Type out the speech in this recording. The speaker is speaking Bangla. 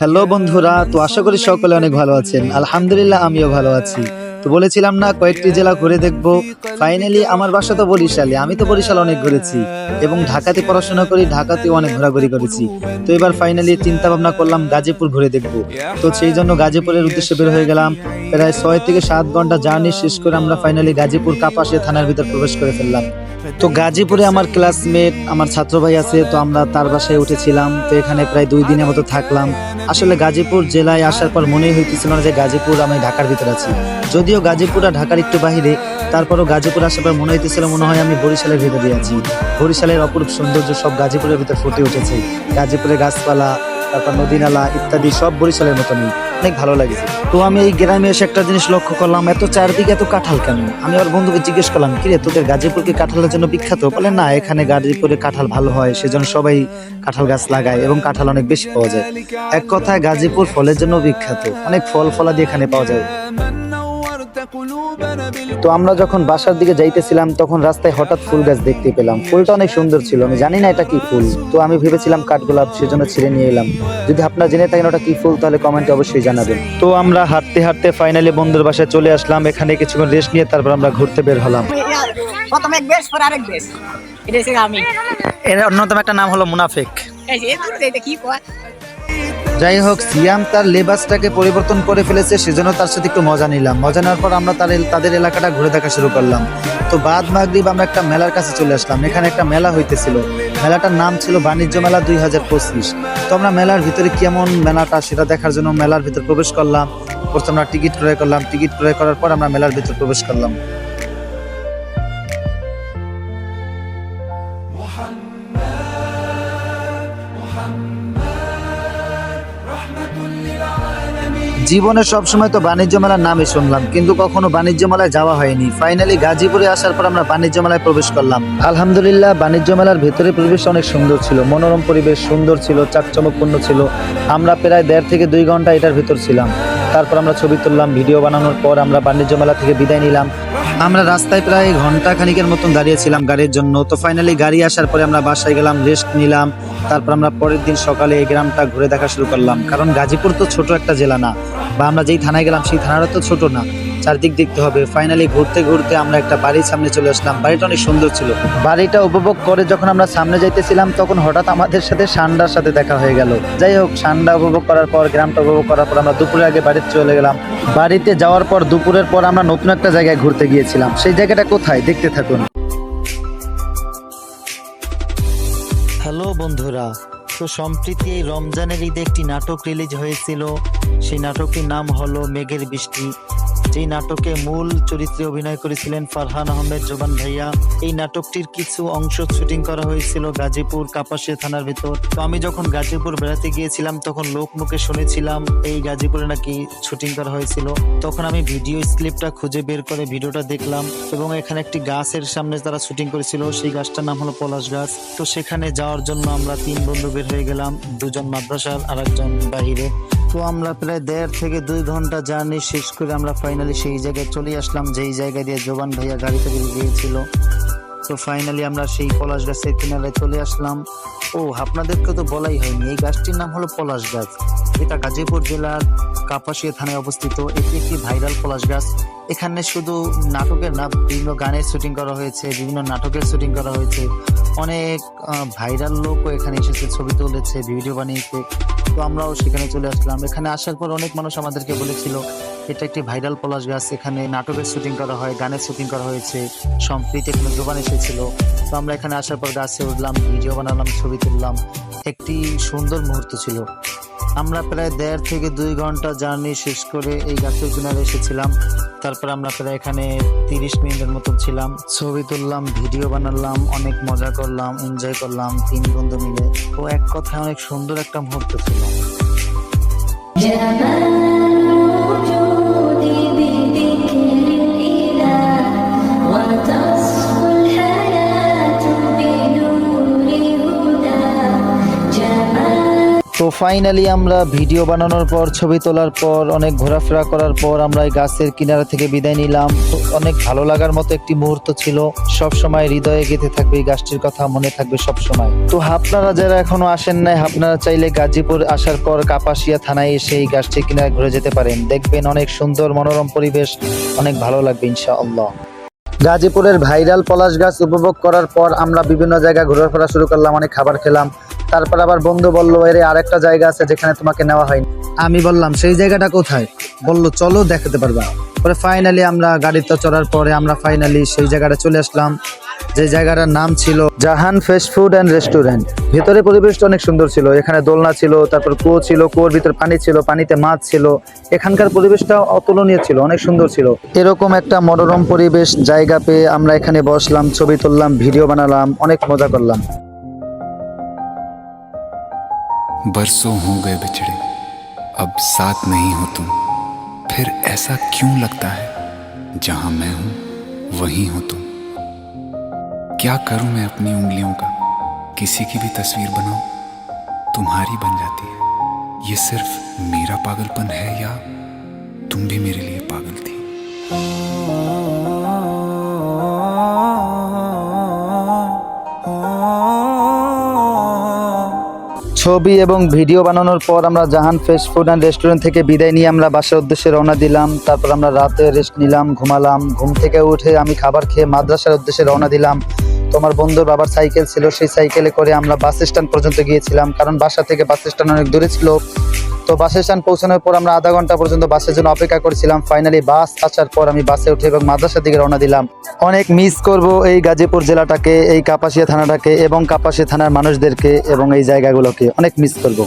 হ্যালো বন্ধুরা, তো আশা করি সকলে অনেক ভালো আছেন। আলহামদুলিল্লাহ আমিও ভালো আছি। তো বলেছিলাম না কয়েকটি জেলা ঘুরে দেখব। ফাইনালি আমার বাসা তো বরিশালে, আমি তো বরিশাল অনেক ঘুরেছি এবং ঢাকাতে পড়াশোনা করি, ঢাকাতেও অনেক ঘোরাঘুরি করেছি। তো এবার ফাইনালি চিন্তা ভাবনা করলাম গাজীপুর ঘুরে দেখব। তো সেই জন্য গাজীপুরের উদ্দেশ্যে বের হয়ে গেলাম। প্রায় 6 থেকে 7 ঘন্টা জার্নি শেষ করে আমরা ফাইনালি গাজীপুর কাপাসিয়া থানার ভিতর প্রবেশ করে ফেললাম। তো গাজীপুরে আমার ক্লাসমেট, আমার ছাত্র ভাই আছে, তো আমরা তার বাসায় উঠেছিলাম। তো এখানে প্রায় 2 দিনের মতো থাকলাম। আসলে গাজীপুর জেলায় আসার পর মনেই হইতেছিল না যে গাজীপুর আমি ঢাকার ভিতরে আছি। যদিও গাজীপুরটা ঢাকার একটু বাহিরে, তারপরও গাজীপুর আসার পর মনে হইতেছিল মনে হয় আমি বরিশালের ভিতরে আছি। বরিশালের অপরূপ সৌন্দর্য সব গাজীপুরের ভিতর ফুটে উঠেছে। গাজীপুরের গাছপালা, তারপর নদী নালা ইত্যাদি সব বরিশালের মতনই, অনেক ভালো লাগছে। তো আমি এই গ্রামে এসে একটা জিনিস লক্ষ্য করলাম, এত চারদিকে এত কাঁঠাল কেন। আমি আমার বন্ধুকে জিজ্ঞেস করলাম, কিরে তোদের গাজীপুর কি কাঁঠালের জন্য বিখ্যাত? বলে না, এখানে গাজীপুরে কাঁঠাল ভালো হয়, সেজন্য সবাই কাঁঠাল গাছ লাগায় এবং কাঁঠাল অনেক বেশি পাওয়া যায়। এক কথায় গাজীপুর ফলের জন্য বিখ্যাত, অনেক ফল ফলাদি এখানে পাওয়া যায়। তো আমরা যখন বাসার দিকে যাইতেছিলাম তখন রাস্তায় হঠাৎ ফুল গাছ দেখতে পেলাম। ফুলটা অনেক সুন্দর ছিল, আমি জানি না এটা কি ফুল। তো আমি ভেবেছিলাম কাঠগোলাপ, সেজন্য ছিঁড়ে নিয়ে এলাম। যদি আপনারা জেনে থাকেন ওটা কি ফুল তাহলে কমেন্টে অবশ্যই জানাবেন। তো আমরা হাঁটতে হাঁটতে ফাইনালি বন্ধুর বাসায় চলে আসলাম। এখানে কিছুক্ষণ রেস্ট নিয়ে তারপর আমরা ঘুরতে বের হলাম। প্রথম এক বেশ পর আরেক বেশ, এটা হচ্ছে আমি। এর অন্যতম একটা নাম হলো মুনাফিক। এই যে এটা কি কয়? যাই হোক, সিয়াম তার লেবাসটাকে পরিবর্তন করে ফেলেছে, সেজন্য তার সাথে একটু মজা নিলাম। মজা নেওয়ার পর আমরা তাদের এলাকাটা ঘুরে দেখা শুরু করলাম। তো বাদ মাগরিব আমরা একটা মেলার কাছে চলে আসলাম। এখানে একটা মেলা হইতেছিল, মেলাটার নাম ছিল বাণিজ্য মেলা 2025। তো আমরা মেলার ভিতরে কেমন মেলাটা সেটা দেখার জন্য মেলার ভিতর প্রবেশ করলাম। প্রথমে আমরা টিকিট ক্রয় করলাম, টিকিট ক্রয় করার পর আমরা মেলার ভিতর প্রবেশ করলাম। জীবনে সবসময় তো বাণিজ্য মেলার নামই শুনলাম, কিন্তু কখনো বাণিজ্য মেলায় যাওয়া হয়নি। ফাইনালি গাজীপুরে আসার পর আমরা বাণিজ্য মেলায় প্রবেশ করলাম। আলহামদুলিল্লাহ বাণিজ্য মেলার ভেতরে পরিবেশ অনেক সুন্দর ছিল, মনোরম পরিবেশ, সুন্দর ছিল, চাকচমকপূর্ণ ছিল। আমরা প্রায় 1.5 থেকে 2 ঘন্টা এটার ভিতর ছিলাম। তারপর আমরা ছবি তুললাম, ভিডিও বানানোর পর আমরা বাণিজ্য মেলা থেকে বিদায় নিলাম। আমরা রাস্তায় প্রায় ঘন্টা খানিকের মতন দাঁড়িয়েছিলাম গাড়ির জন্য। তো ফাইনালি গাড়ি আসার পরে আমরা বাসায় গেলাম, রেস্ট নিলাম। তারপর আমরা পরের দিন সকালে এই গ্রামটা ঘুরে দেখা শুরু করলাম। কারণ গাজীপুর তো ছোট একটা জেলা না, বা আমরা যেই থানায় গেলাম সেই থানাটা তো ছোট না, চারদিক দেখতে হবে। ফাইনালি ঘুরতে ঘুরতে আমরা একটা বাড়ির সামনে চলে আসলাম। বাড়িটা অনেক সুন্দর ছিল। বাড়িটা উপভোগ করে যখন আমরা সামনে যাইতেছিলাম তখন হঠাৎ আমাদের সাথে সান্ডার সাথে দেখা হয়ে গেল। যাই হোক, সান্ডা উপভোগ করার পর, গ্রামটা উপভোগ করার পর আমরা দুপুরের আগে বাড়িতে চলে গেলাম। বাড়িতে যাওয়ার পর দুপুরের পর আমরা নতুন একটা জায়গায় ঘুরতে গিয়েছিলাম। সেই জায়গাটা কোথায় দেখতে থাকুন। হ্যালো বন্ধুরা, তো সম্প্রতি এই রমজানের ঈদে একটি নাটক রিলিজ হয়েছিল। সেই নাটকটির নাম হলো মেঘের বৃষ্টি। যেই নাটকে মূল চরিত্রে অভিনয় করেছিলেন ফারহান আহমেদ জোবান ভাইয়া। এই নাটকটির কিছু অংশ শুটিং করা হয়েছিল গাজীপুর কাপাসিয়া থানার ভিতর। তো আমি যখন গাজীপুর বেড়াতে গিয়েছিলাম তখন লোক মুখে শুনেছিলাম এই গাজীপুরে নাকি শুটিং করা হয়েছিল। তখন আমি ভিডিও স্লিপটা খুঁজে বের করে ভিডিওটা দেখলাম এবং এখানে একটি গাছের সামনে তারা শুটিং করেছিল, সেই গাছটার নাম হলো পলাশ গাছ। তো সেখানে যাওয়ার জন্য আমরা 3 বন্ধু বের হয়ে গেলাম, 2 জন মাদ্রাসার আর 1 জন বাহিরে। তো আমরা প্রায় 1.5 থেকে 2 ঘন্টা জার্নি শেষ করে আমরা ফাইনালি সেই জায়গায় চলে আসলাম যেই জায়গা দিয়ে জোবান ভাইয়া গাড়ি থেকে গিয়েছিল। তো ফাইনালি আমরা সেই পলাশ গাছের কিনারে চলে আসলাম। ও আপনাদেরকে তো বলাই হয়নি, এই গাছটির নাম হলো পলাশ গাছ। এটা গাজীপুর জেলার কাপাসিয়া থানায় অবস্থিত। এটি একটি ভাইরাল পলাশ গাছ। এখানে শুধু নাটকের না, বিভিন্ন গানের শুটিং করা হয়েছে, বিভিন্ন নাটকের শুটিং করা হয়েছে। অনেক ভাইরাল লোকও এখানে এসেছে, ছবি তুলেছে, ভিডিও বানিয়েছে। তো আমরাও সেখানে চলে আসলাম। এখানে আসার পর অনেক মানুষ আমাদেরকে বলেছিল এটা একটি ভাইরাল পলাশ গাছ, এখানে নাটকের শুটিং করা হয়, গানের শুটিং করা হয়েছে। সম্প্রীতি এখানে জোবান এসেছিল। তো আমরা এখানে আসার পর গাছে উঠলাম, ভিডিও বানালাম, ছবি তুললাম। একটি সুন্দর মুহূর্ত ছিল। আমরা প্রায় 1.5 থেকে 2 ঘন্টা জার্নি শেষ করে এই গাছের কিনারে এসেছিলাম। তারপর আমরা প্রায় এখানে 30 মিনিটের মতো ছিলাম, ছবি তুললাম, ভিডিও বানালাম, অনেক মজা করলাম, এনজয় করলাম 3 বন্ধু মিলে। তো এক কথায় অনেক সুন্দর একটা মুহূর্ত ছিল। তো ফাইনালি আমরা ভিডিও বানানোর পর, ছবি তোলার পর, অনেক ঘোরাফেরা করার পর আমরা এই গাছের কিনারা থেকে বিদায় নিলাম। তো অনেক ভালো লাগার মতো একটি মুহূর্ত ছিল, সব সময় হৃদয়ে গেঁথে থাকবে এই গাছটির কথা, মনে থাকবে সব সময়। তো আপনারা যারা এখনো আসেন নাই, আপনারা চাইলে গাজীপুর আসার পর কাপাসিয়া থানায় এসে এই গাছটির কিনারে ঘুরে যেতে পারেন। দেখবেন অনেক সুন্দর মনোরম পরিবেশ, অনেক ভালো লাগবে ইনশাআল্লাহ। গাজীপুরের ভাইরাল পলাশ গাছ উপভোগ করার পর আমরা বিভিন্ন জায়গায় ঘোরাফেরা শুরু করলাম, অনেক খাবার খেলাম। তারপর আবার বন্ধু বললো, এর আরেকটা জায়গা আছে যেখানে তোমাকে নেওয়া হয়নি। আমি বললাম সেই জায়গাটা কোথায়? বললো চলো দেখাতে পারবা। পরে ফাইনালি আমরা গাড়িতে চড়ার পরে আমরা ফাইনালি সেই জায়গাটা চলে আসলাম, যে জায়গাটার নাম ছিল জাহান ফাস্ট ফুড অ্যান্ড রেস্টুরেন্ট। ভেতরে পরিবেশটা অনেক সুন্দর ছিল, এখানে দোলনা ছিল, তারপর কুয়ো ছিল, কুয়োর ভিতর পানি ছিল, পানিতে মাছ ছিল। এখানকার পরিবেশটা অতুলনীয় ছিল, অনেক সুন্দর ছিল। এরকম একটা মনোরম পরিবেশ জায়গা পেয়ে আমরা এখানে বসলাম, ছবি তুললাম, ভিডিও বানালাম, অনেক মজা করলাম। बरसों हो गए बिछड़े, अब साथ नहीं हो तुम, फिर ऐसा क्यों लगता है जहां मैं हूं वहीं हो तुम। क्या करूं मैं अपनी उंगलियों का, किसी की भी तस्वीर बनाऊं तुम्हारी बन जाती है। ये सिर्फ मेरा पागलपन है या तुम भी मेरे लिए पागल थी। ছবি এবং ভিডিও বানানোর পর আমরা জাহান ফাস্ট ফুড অ্যান্ড রেস্টুরেন্ট থেকে বিদায় নিয়ে আমরা বাসার উদ্দেশ্যে রওনা দিলাম। তারপর আমরা রাতে রেস্ট নিলাম, ঘুমালাম। ঘুম থেকে উঠে আমি খাবার খেয়ে মাদ্রাসার উদ্দেশ্যে রওনা দিলাম। তো আমার বন্ধুর বাবার সাইকেল ছিল, সেই সাইকেলে করে আমরা বাস স্ট্যান্ড পর্যন্ত গিয়েছিলাম, কারণ বাসা থেকে বাস স্ট্যান্ড অনেক দূরে ছিল। তো বাস স্ট্যান্ড পৌঁছানোর পর আমরা আধা ঘন্টা পর্যন্ত বাসের জন্য অপেক্ষা করেছিলাম। ফাইনালি বাস আসার পর আমি বাসে উঠে এবং মাদ্রাসার দিকে রওনা দিলাম। অনেক মিস করব এই গাজীপুর জেলাটাকে, এই কাপাসিয়া থানাটাকে এবং কাপাসিয়া থানার মানুষদেরকে এবং এই জায়গাগুলোকে অনেক মিস করব।